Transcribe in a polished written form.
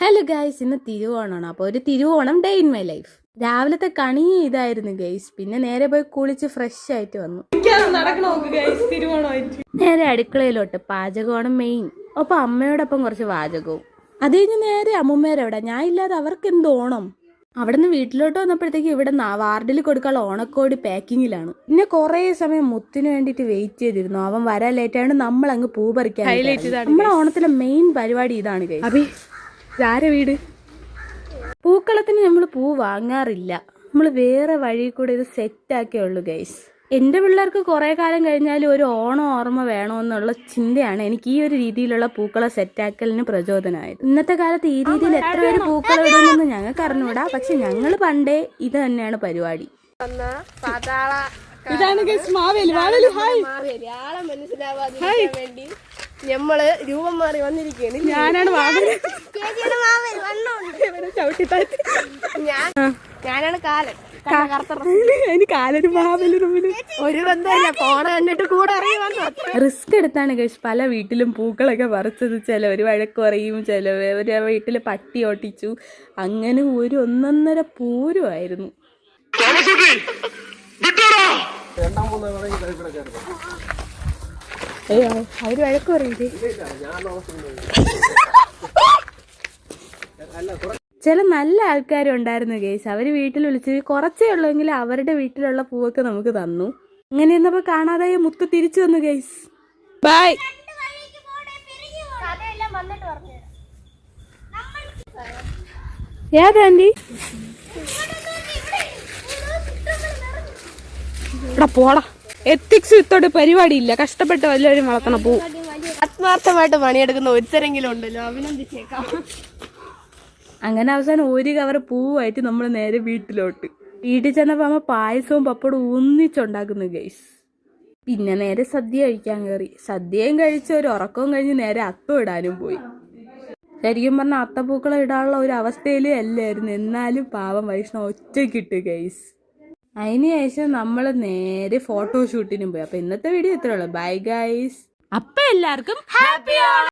Hello guys, ഇന്ന് തിരുവോണമാണ്. അപ്പോൾ ഒരു Thiruvonam day in my life. രാവിലത്തെ കണി ഇതായിരുന്നു ഗൈസ്. പിന്നെ നേരെ പോയി കുളിച്ച് ഫ്രഷ് ആയിട്ട് വന്നു. നേരെ അടുക്കളയിലോട്ട്. പാചകമാണ് മെയിൻ. ഒപ്പം അമ്മയോടൊപ്പം കുറച്ച് പാചകവും. അത് കഴിഞ്ഞ് നേരെ അമ്മൂമ്മേരവിടെ. ഞാൻ ഇല്ലാതെ അവർക്ക് എന്ത് ഓണം. അവിടെ നിന്ന് വീട്ടിലോട്ട് വന്നപ്പോഴത്തേക്ക് ഇവിടെ വാർഡിൽ കൊടുക്കാനുള്ള ഓണക്കോടി പാക്കിങ്ങിലാണ്. പിന്നെ കുറേ സമയം മുത്തിന് വേണ്ടിയിട്ട് വെയിറ്റ് ചെയ്തിരുന്നു. അവൻ വരാൻ ലേറ്റായതുകൊണ്ട് നമ്മൾ അങ്ങ് പൂ പറിക്കാൻ. നമ്മളെ ഓണത്തിലെ മെയിൻ പരിപാടി ഇതാണ് ഗൈസ്. അഭി, ഇതാരെ വീട്? പൂക്കളത്തിന് നമ്മൾ പൂ വാങ്ങാറില്ല. നമ്മൾ വേറെ വഴി കൂടെ ഇത് സെറ്റാക്കേ ഉള്ളൂ ഗൈസ്. എൻ്റെ പിള്ളേർക്ക് കുറേ കാലം കഴിഞ്ഞാലും ഒരു ഓണം ഓർമ്മ വേണമെന്നുള്ള ചിന്തയാണ് എനിക്ക് ഈ ഒരു രീതിയിലുള്ള പൂക്കളെ സെറ്റാക്കലിന് പ്രചോദനമായത്. ഇന്നത്തെ കാലത്ത് ഈ രീതിയിൽ എത്ര പേര് പൂക്കളം ഇടുമെന്ന് ഞങ്ങൾക്ക് അറിഞ്ഞൂടാ. പക്ഷെ ഞങ്ങൾ പണ്ടേ ഇത് തന്നെയാണ് പരിപാടി. ഇതാണ് വേണ്ടി നമ്മള് രൂപം മാറി വന്നിരിക്കുകയാണ്. ഞാനാണ് ഞാനാണ് കാലൻ. ഒരു ബന്ധമില്ല, ഫോൺ കണ്ടിട്ട് കൂടെ റിസ്ക് എടുത്താണ് ഗൈസ് പല വീട്ടിലും പൂക്കളൊക്കെ പറിച്ചത്. ചിലവര് വഴക്ക് പറയും, ചിലവര് വീട്ടില് പട്ടി ഓട്ടിച്ചു. അങ്ങനെ ഒരു ഒന്നൊന്നര പൂരമായിരുന്നു. അവര് വഴക്ക് പറയില്ലേ? ചില നല്ല ആൾക്കാരും ഉണ്ടായിരുന്നു ഗൈസ്. അവര് വീട്ടിൽ വിളിച്ച് കുറച്ചേ ഉള്ളെങ്കിൽ അവരുടെ വീട്ടിലുള്ള പൂവൊക്കെ നമുക്ക് തന്നു. അങ്ങനെ എന്നപ്പോ കാണാതായ മുത്ത് തിരിച്ചു വന്നു ഗൈസ്. ബൈ. ഏതാൻഡി പോടാ. എത്തിക്സ് വിത്തോട്ട് പരിപാടിയില്ല. കഷ്ടപ്പെട്ട് വല്ലവരും വളർത്തണ പൂ. ആത്മാർത്ഥമായിട്ട് പണിയെടുക്കുന്ന ഒരുത്തരെങ്കിലും ഉണ്ടല്ലോ, അഭിനന്ദിച്ചേക്കാം. അങ്ങനെ അവസാനം ഒരു കവർ പൂവായിട്ട് നമ്മൾ നേരെ വീട്ടിലോട്ട്. വീട്ടിൽ ചെന്നപ്പോൾ അമ്മ പായസവും പപ്പടവും ഒന്നിച്ചുണ്ടാക്കുന്നു ഗൈസ്. പിന്നെ നേരെ സദ്യ കഴിക്കാൻ കയറി. സദ്യയും കഴിച്ച് ഒരു ഉറക്കവും കഴിഞ്ഞ് നേരെ അത്തം ഇടാനും പോയി. ശരിക്കും പറഞ്ഞാൽ അത്തപ്പൂക്കളം ഇടാനുള്ള ഒരു അവസ്ഥയിലേ അല്ലായിരുന്നു. എന്നാലും പാവം വൈഷ്ണവ് ഒറ്റയ്ക്കിട്ട് ഗൈസ്. അതിന് ശേഷം നമ്മൾ നേരെ ഫോട്ടോഷൂട്ടിനും പോയി. അപ്പൊ ഇന്നത്തെ വീഡിയോ ഇത്രേ ഉള്ളൂ. Bye guys. അപ്പൊ എല്ലാവർക്കും ഹാപ്പി ഓണം.